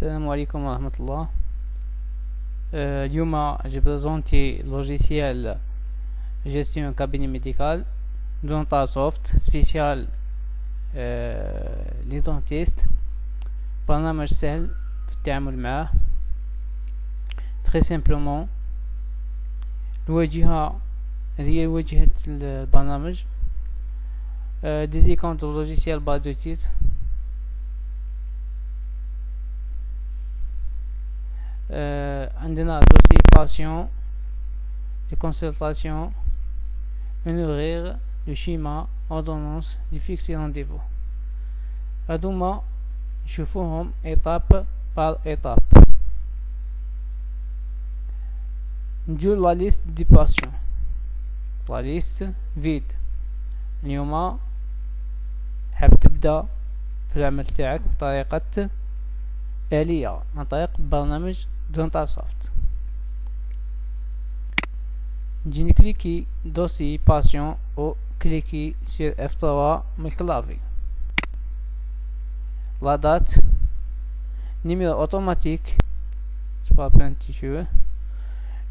السلام عليكم ورحمة الله. اليوم j'ai présenté logiciel gestion cabinet médical Dentasoft spécial les dentistes. برنامج سهل في التعامل معه. très simplement الواجهة هي واجهة البرنامج. des icônes de logiciel barre de titre. عندنا dossier patient, des consultations, ouvrir, le schéma, ordonnance, du fixer rendez-vous. هادوما نشوفوهم étape par étape. ندير la liste du patient, la liste vide. اليوم حاب تبدأ في العمل تاعك بطريقة آلية عن طريق برنامج Dentasoft. نجي نكليكي دوسي باسيون او كليكي sur F3 من الكلافي. لا دات numéro automatique, je peux appeler un petit jeu.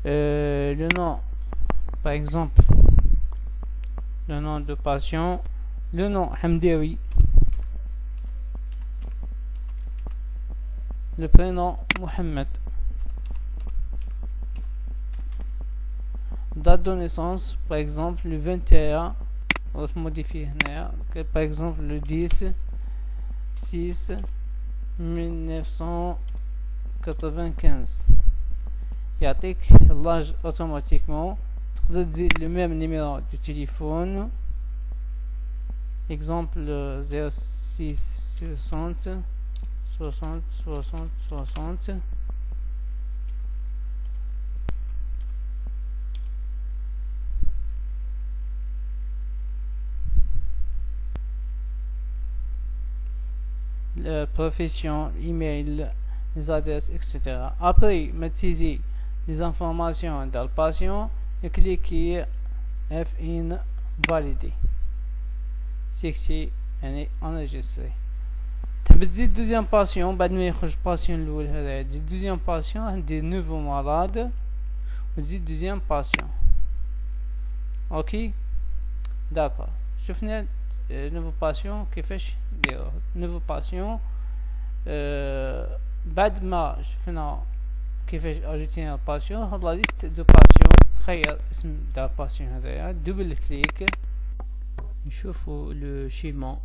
Le nom, par exemple le nom de patient, le nom Hamdawi, le prénom Mohamed, date de naissance par exemple le 21, on va se modifier par exemple le 10/6/1995. يعطيك l'âge automatiquement. تقدر تزيد le même numéro de téléphone, exemple 06 60 60 60 60. La profession, email, les adresses, etc. Après, maîtriser les informations dans le patient et cliquer F1 valider. C'est يعني enregistré. تبي تزيد دوزيام باسيون بعد ما يخرج باسيون الاول هذا، تزيد دوزيام باسيون ندير نوفو مراد وتزيد دوزيام باسيون. اوكي داكور. شفنا نوفو باسيون كيفاش نديروه. نوفو باسيون بعد ما شفنا كيفاش اجوتينا الباسيون، هاد لا ليست دو باسيون خير اسم تاع الباسيون هذايا، دوبل كليك نشوفو لو شيما.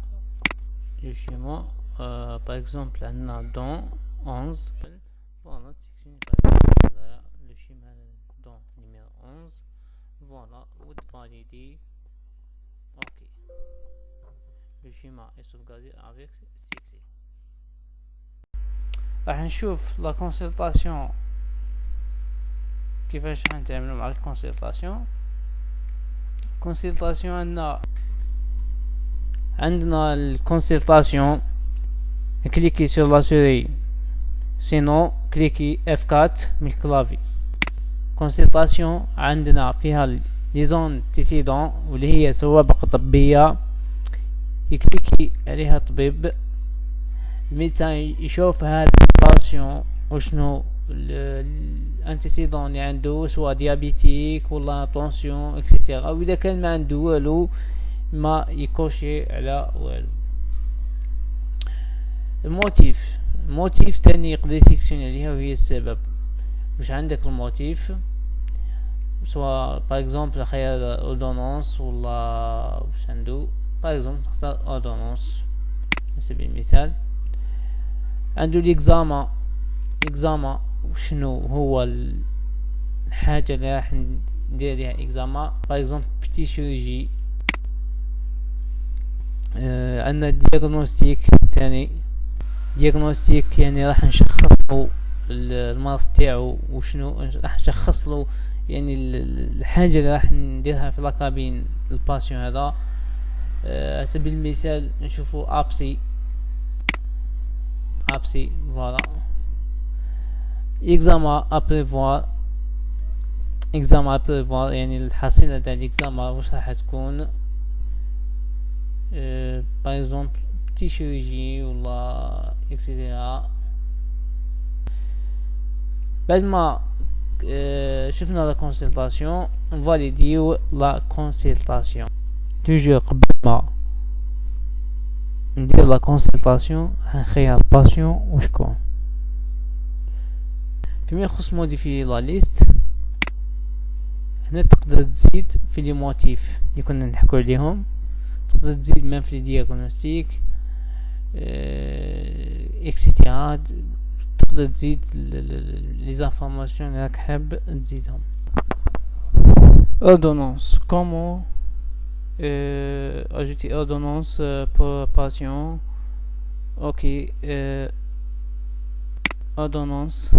لو شيما par exemple عندنا don 11. voilà le schéma don numéro 11. voilà would valider. ok, le schéma est sauvegardé avec succès. راح نشوف la consultation كيفاش حنتعاملوا مع الكونسلطاسيون. consultation عندنا الكونسلطاسيون cliquez sur la souris, sinon cliquez F4 من الكلافي. consultation عندنا فيها les antécédents واللي هي سوابق طبية، يكليكي عليها طبيب. الميدسان يشوف هذا الباسيون وشنو الانتيسيدون اللي عنده، سواء ديابيتيك ولا طونسيون اكسيتيرا. واذا كان ما عنده والو ما يكوشي على والو. الموتيف تاني يقدر يسيكسيوني عليها وهي السبب. واش عندك الموتيف، سواء باغ اكزومبل خيار اوردونونس ولا واش عنده. باغ اكزومبل نختار اوردونونس على سبيل المثال. عنده ليكزاما وشنو هو الحاجة اللي راح ندير ليها اكزاما. باغ اكزومبل بتي شيروجي. عندنا دياغنوستيك تاني. دياغنوستيك يعني راح نشخص المرض تاعو وشنو راح نشخص له، يعني الحاجة اللي راح نديرها في لاكابين الباسيون هذا. على سبيل المثال نشوفو ابسي فوالا. اكزاما ابريفوار يعني الحصيلة تاع الاكزاما واش راح تكون. par exemple petit chirurgie ولا etc. بعد ما شفنا لا كونسلطاسيون نفاليديو لا كونسلطاسيون. توجور قبل ما ندير لا كونسلطاسيون هنخير الباسيون وشكون. فيما يخص موديفي لا ليست، هنا تقدر تزيد في لي موتيف اللي كنا نحكو عليهم، تقدر تزيد ميم في لي دياغنوستيك اكسيتيرا، تقدر تزيد لي زانفورماسيون اللي راك حاب تزيدهم. ordonnance, comment ajouter ordonnance pour patient. Ok, ordonnance.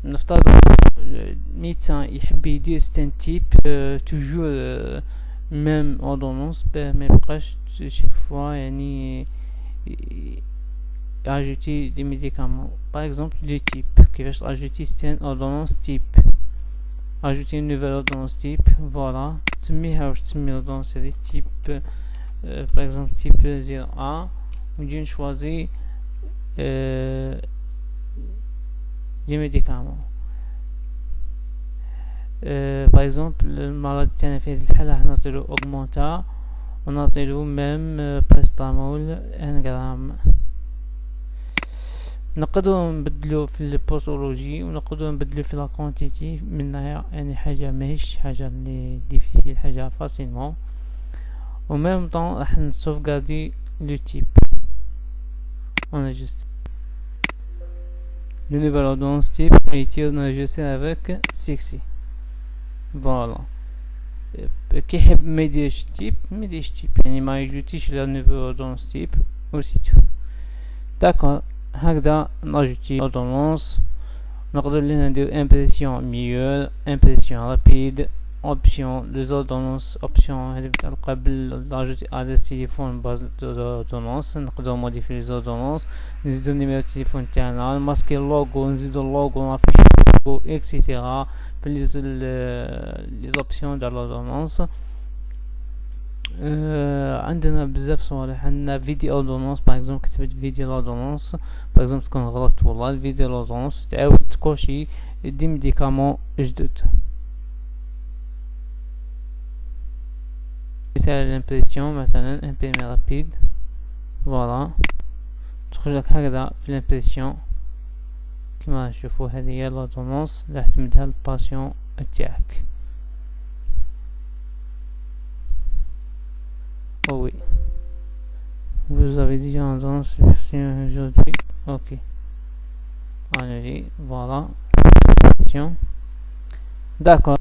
نفترض الميدسان يحب يدير ستان تيب توجور ميم اوردونونس ما يبقاش شاك فوا يعني اجوتي دي ميديكامون. باغ اكزومبل لي تيب، كيفاش اجوتي ستان اوردونونس تيب، اجوتي نوفيل اوردونونس تيب. فوالا تسميها واش تسمي اوردونونس هادي تيب، باغ اكزومبل تيب 0A، ونجي نشوازي لي ميديكامون. باغ اكزومبل المرض تاعنا في هذه الحالة راح نعطيلو اوغمونتا ونعطيلو ميم باراستامول 1 غرام. نقدرو نبدلو في الباثولوجي ونقدرو نبدلو في لا كونتيتي منها، يعني حاجة ماهيش حاجة ملي ديفيسيل، حاجة فاسيلمون. و ميم طون راح نسوفغاردي لو تيب. on ajuste le nouvel ordonnance type et on ajuste avec sexy. Voilà. كي يحب ما يديرش تيب ما يديرش تيب، يعني ما يجوتيش لا نوفل اوردونونس تيب وسيتو. داكور، هكذا ناجوتي اوردونونس. نقدر لينا ندير امبريسيون ميور، امبريسيون رابيد، اوبسيون لي اوردونونس. اوبسيون هذه متعلقة بالاجوتي ادريس تليفون باز اوردونونس. نقدر موديفي لي اوردونونس، نزيدو نيميرو التليفون تاعنا، نماسكي اللوغو، نزيدو اللوغو، نافيشو اللوغو اكسيتيرا في لي اوبسيون تاع لوردونونس. عندنا بزاف صوالح. عندنا فيديو اوردونونس، باغ اكزومبل كتبت فيديو اوردونونس، باغ اكزومبل تكون غلطت والله. الفيديو اوردونونس تعاود تكوشي دي ميديكامون جدد. مثال الامبريسيون، مثلا امبريمي رابيد. فوالا تخرجلك هكذا في الامبريسيون كما نشوفو. هذه هي لوردونونس اللي اعتمدها الباسيون تاعك. Oh oui, vous avez déjà entendu aujourd'hui. Ok, allez, voilà. D'accord.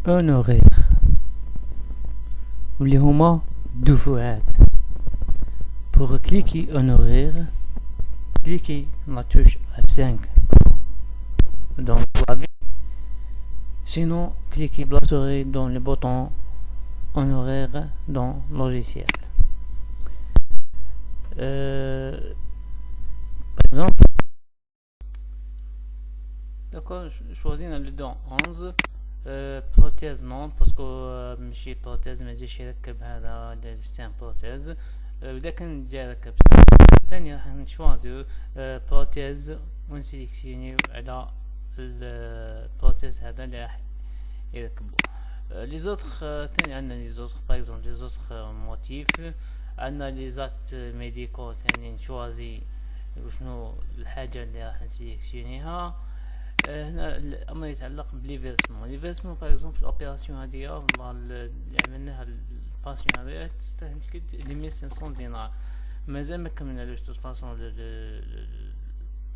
Honoraire واللي هما دفعات. pour cliquer honoraire, cliquez la touche F5 dans le clavier. Sinon, cliquez souris dans le bouton honoraire dans logiciel. Par exemple, d'accord, choisissons le don 11. بروتيز نون باسكو ماشي بروتيز ما يجيش يركب هذا ستان بروتيز. اذا كان جا يركب ستان ثاني راح نشوازيو بروتيز ونسيليكسيونيو على البروتيز هذا اللي راح يركبو. لي زوتر ثاني عندنا لي زوتر باغ اكزومبل لي زوتر موتيف. عندنا لي زاكت ميديكو ثاني نشوازي وشنو الحاجه اللي راح نسيليكسيونيها. هنا الامر يتعلق بليفيرسمون. ليفيرسمون باغ اكزومبل الاوبيراسيون هادي اللي عملناها الباسيون هذا تستهلك 2500 دينار. مازال ما كملنالوش توت فاصون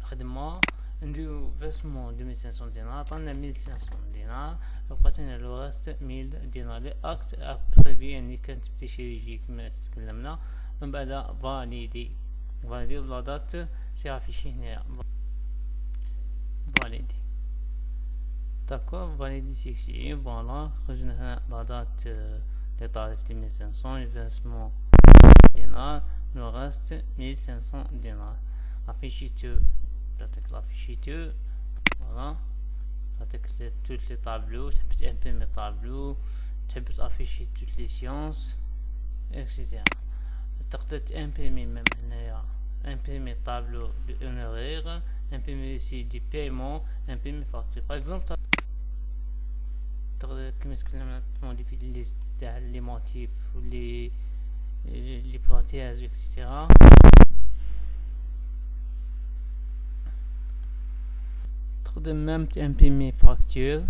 الخدمه. نديرو فيرسمون 2500 دينار، عطانا 1500 دينار، بقاتنا لو راست 1000 دينار. لي اكت ابريفي يعني كانت بتشريجي كما تكلمنا. من بعد فاليدي لا دات سي افيشي هنا فاليدي. داكور، فاليدي سيكسي. فوالا خرجنا هنا لا دات لي طارف 2500، الفيرسمون دينار، لو راست 1500 دينار. افيشيتو تعطيك لافيشيتو. فوالا تعطيك توت لي طابلو، تحب تامبريمي طابلو، تحب تافيشي توت لي سيونس اكسيتيرا. تقدر تامبريمي ميم هنايا imprimer tableau de honoraires, imprimer ici du paiement, imprimer facture. Par exemple كما تكلمنا موديفي الليست تاع لي موتيف و لي بروتيز اكسيتيرا. تقدر ميم تامبريمي فاكتور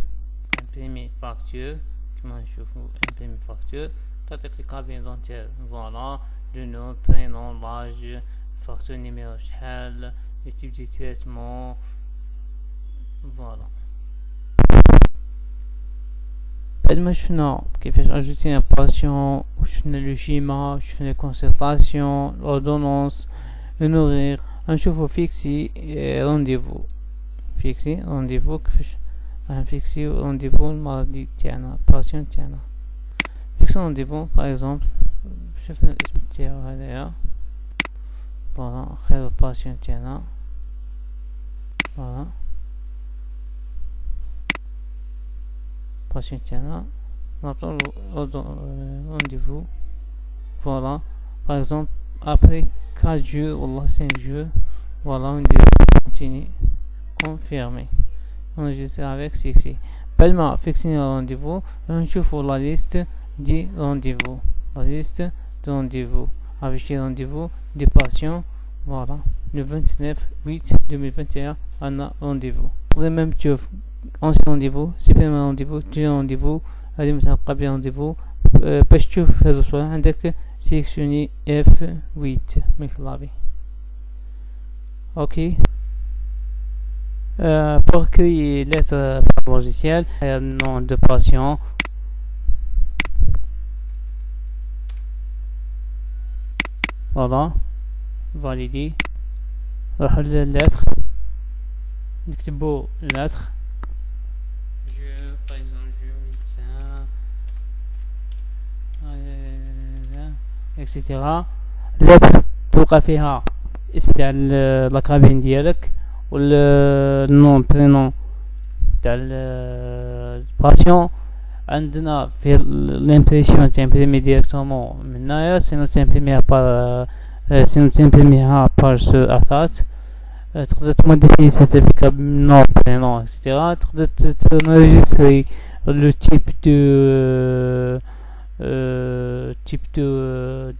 كما نشوفو امبريمي فاكتور تعطيك لي كابين دونتير فوالا لو نو برينون لاج فاكتور نيميرو شحال لي تيب دي تريتمون فوالا. بعد ما شفنا كيفاش اجوتي باسيون وشفنا لو شيما وشفنا الكونسلطاسيون الاوردونونس اونورير نشوفو فيكسي رونديفو كيفاش نفيكسيو رونديفو المرضي تاعنا باسيون تاعنا. فيكسيو رونديفو باغ اكزومبل شفنا الاسم تاعو هذايا فوالا خير الباسيون تاعنا فوالا باسيون تاعنا نعطولو رونديفو فوالا باغ اكزومبل ابري 4 جور والله 5 جور فوالا نديرو كونتيني confirmé. Enregistrer avec succès. بعد ما فيكسينا الرونديفو نشوفو لا ليست دي رونديفو afficher rendez-vous des patients. Voilà, le 29/8/2021 عندنا rendez-vous. تقدر même تشوف ancien rendez-vous, supprimer rendez-vous, tuer rendez-vous, هذه مثلا قبل rendez-vous. باش تشوف هذا الصورة عندك sélectionner F8 من الكلابي. Ok. Pour créer lettre par logiciel, nom de patient, voilà, valider, نروحو للlettre, نكتبو lettre, je, par exemple, je, médecin, etc. lettre تلقى فيها اسم تاع لاكابين ديالك والنون برينون تاع الباسيون. عندنا في الامبريسيون تامبريمي ديريكتومون من هنايا سينو تامبريميها بار سو اكارت. تقدر تموديفي سيرتيفيكا نون برينون اكسيتيرا. تقدر تنريجستري لو تيب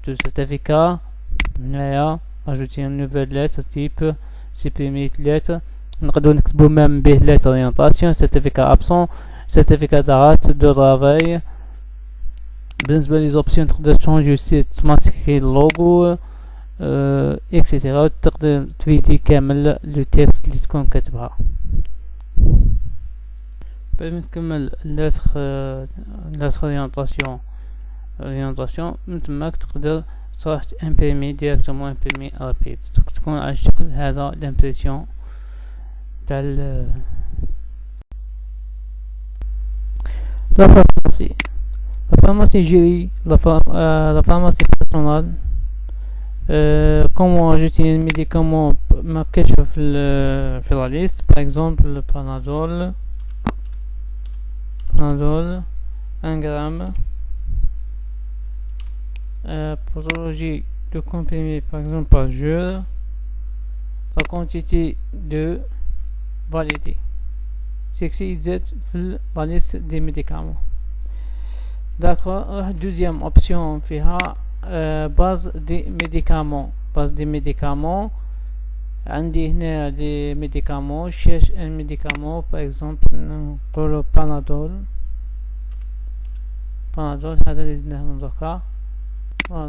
دو سيرتيفيكا من هنايا. اجوتي ان نوفيل ليتر تيب supprimer lettre. نقدروا نكتبوا même به lettre orientation, certificat absent, certificat d'arrêt de travail. بالنسبة لي زوبسيون تقدر تشونجي اوتوماتيكي اللوغو اكسيتيرا. تقدر تفيدي كامل لو تكست اللي تكون كاتبها. بعد ما تكمل lettre orientation من تماك تقدر تروح امبريمي ديريكتومون امبريمي رابيد. تكون على الشكل هذا الامبريسيون تاع لا فارماسي جيري لا فارماسي بيرسونال. كومون اجوتي الميديكامون ما كاينش في لا ليست. باغ اكزومبل بانادول 1 غرام. Posologie de comprimés par exemple par jour. La quantité de validé. C'est que c'est la liste des médicaments. D'accord. Deuxième option فيها base des médicaments. عندي هنا les médicaments. cherche un médicament par exemple نقولو بانادول هذا اللي زدناه من دوكا. فوالا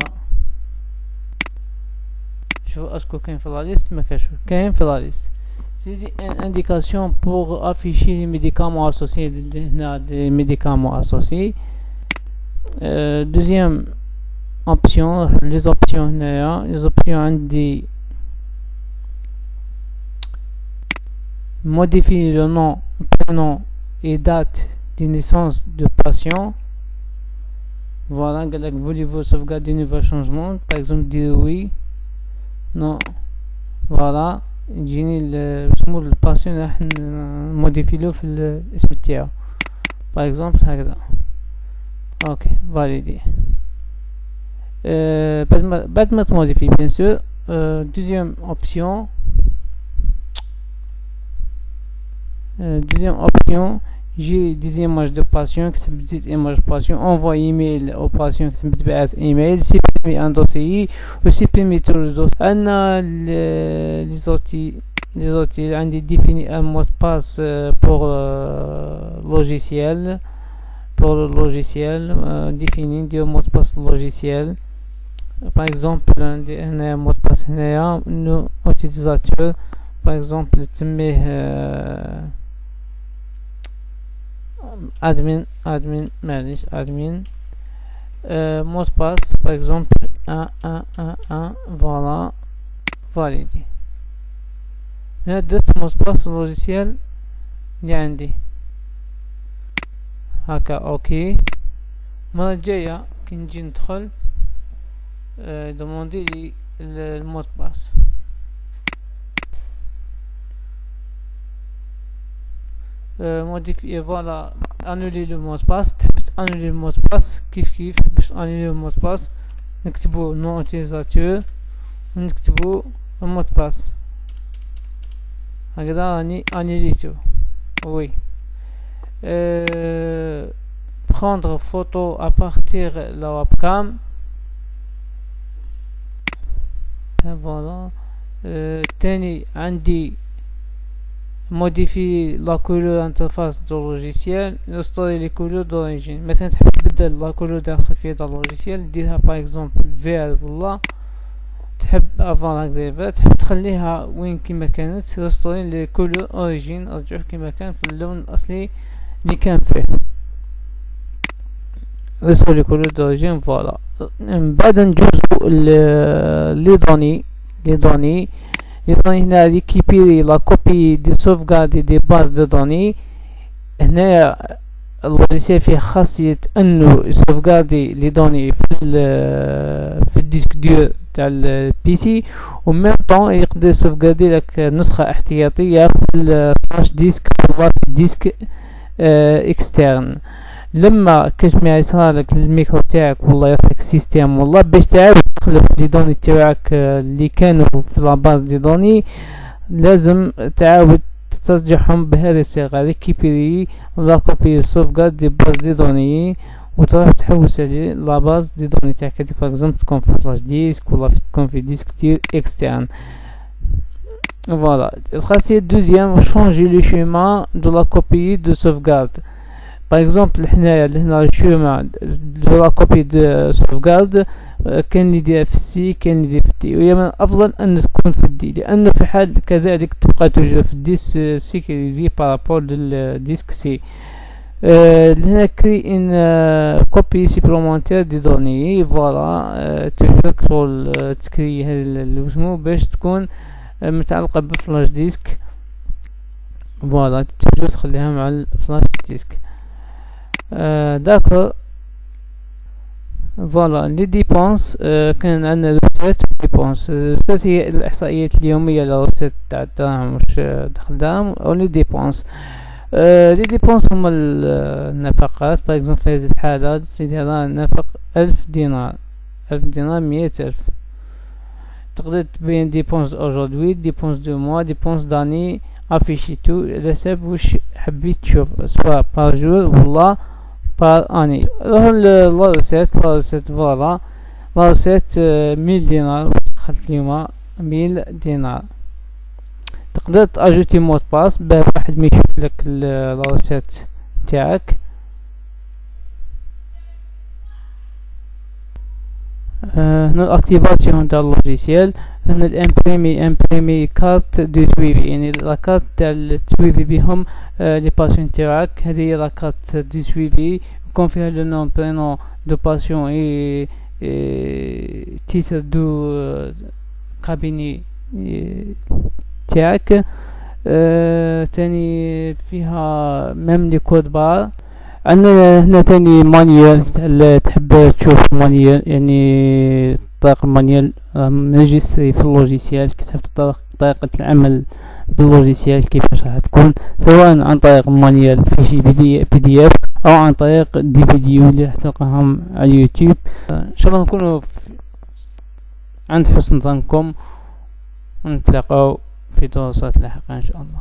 شوفوا اسكو كاين في لا ليست. ما كاينش كاين في لا ليست. سيزي ان انديكاسيون بور افيشي لي ميديكامون اسوسيي. هنا لي ميديكامون اسوسيي. دوزيام اوبسيون لي زوبسيون. هنايا لي زوبسيون عندي modifier le nom, prénom et date de naissance de patient. Voilà, voulez-vous sauvegarder un nouveau changement? Par exemple, dire oui, non. Voilà, يجيني اسمو الباسيون راح نموديفيلو في الاسم تاعو. Par exemple هكذا. اوكي فاليدي. بعد ما تموديفي بيان سور deuxième option. Deuxième option, j'ai des images de patient qui sont des images patient. Envoyer email aux patients qui sont des email. Supprimer un dossier ou supprimer tout le dossier. On les outils. عندي définir un mot de passe pour logiciel. Pour le logiciel, définir des mots de passe logiciel. Par exemple, un mot de passe nous utilisateur. Par exemple, admin mot de passe par exemple 1 voilà validé. هنا درت mot de passe logiciel اللي عندي هكا اوكي. المرة الجاية كي نجي ندخل دوموندي لي المود باس. modifier voilà annuler le mot de passe. تحبت annuler le mot de passe كيف باش annuler le mot de passe نكتبو nom utilisateur ونكتبو المود باس هكذا راني انيليتو. وي prendre photo à partir la webcam. voilà تاني عندي modifier la couleur interface du logiciel. installer les couleurs d'origine. مثلا تحب تبدل la couleur داخل فيها dans le logiciel ديرها par exemple vert ولا تحب avant هكذا تحب تخليها وين كما كانت. restaurer les couleurs origine رجعوه كما كان في اللون الأصلي اللي كان فيه. restaurer les couleurs d'origine voilà. بعد نجوزو les données هنا ريكيبيري لا كوبي دي sauvegarder دي باز دو دوني. هنا اللوجيسيال فيه خاصية انه sauvegarder لي دوني في الديسك ديور تاع البي سي و ميم طون يقدر sauvegarder لك نسخة احتياطية في الفلاش ديسك ولا في الديسك اكسترن. لما كتجمع يصرالك الميكرو تاعك والله يعطيك السيستم والله باش تعاود تخلف لي دوني تاعك اللي كانوا في لاباز دي دوني لازم تعاود تسترجعهم بهذه الصيغه ريكيبيري ولا كوبي سوفغارد دي باز دي دوني وتروح تحوس عليه لاباز دي دوني تاعك. هادي باغ اكزومبل تكون في فلاش ديسك ولا تكون في ديسك دير اكسترن. فوالا الخاصيه دوزيام شونجي لو شيما دو لا كوبي دو سوفغارد. باغ اكزومبل هنا الشيما دو لا كوبي دو سوفغارد كان اللي يدير في السي كان اللي يدير في الدي وهي من الافضل ان تكون في الدي لانه في حال كذلك تبقى توجد في الديسك سيكوريزي بارابور للديسك سي. هنا كري ان كوبي سيبلومونتير دي دوني فوالا توجد تكري هذا الاسمو باش تكون متعلقة بفلاش ديسك فوالا توجد تخليها مع الفلاش ديسك. داكو فوالا لي ديبونس كان عندنا روسيت ديبونس. روسيت هي الاحصائيات اليوميه لروسيت تاع الدراهم واش دخل دراهم او لي ديبونس. لي ديبونس هما النفقات. باغ اكزومبل في هذه الحاله سيدي راه نفق 1000 دينار 100,000. تقدر تبين ديبونس اوجودوي ديبونس دو موا ديبونس داني افيشي تو على حسب واش حبيت تشوف سواء بار جور ولا بار اني. روح لا روسيت فوالا لا روسيت 1000 دينار دخلت اليوم 1000 دينار. تقدر تاجوتي مود باس باه واحد ما يشوف لك لا روسيت تاعك. هنا الاكتيفاسيون تاع اللوجيسيال. هنا الامبريمي كارت دو سويفي يعني لا كارت تاع التسويفي بهم لي باسيون تاعك. هذه هي لا كارت دو سويفي يكون فيها لو نون برينون دو باسيون اي تيتر دو كابيني تاعك. تاني فيها ميم لي كود بار. عندنا هنا تاني مانيال تحب تشوف مانيال يعني طريقة المانيال ريجستري في اللوجيسيال كتحب طريقة العمل باللوجيسيال كيفاش راح تكون سواء عن طريق مانيال فيشي بي دي اف او عن طريق دي فيديو اللي راح تلقاهم على اليوتيوب. ان شاء الله نكونوا عند حسن ظنكم ونتلاقاو في دروسات لاحقة إن شاء الله.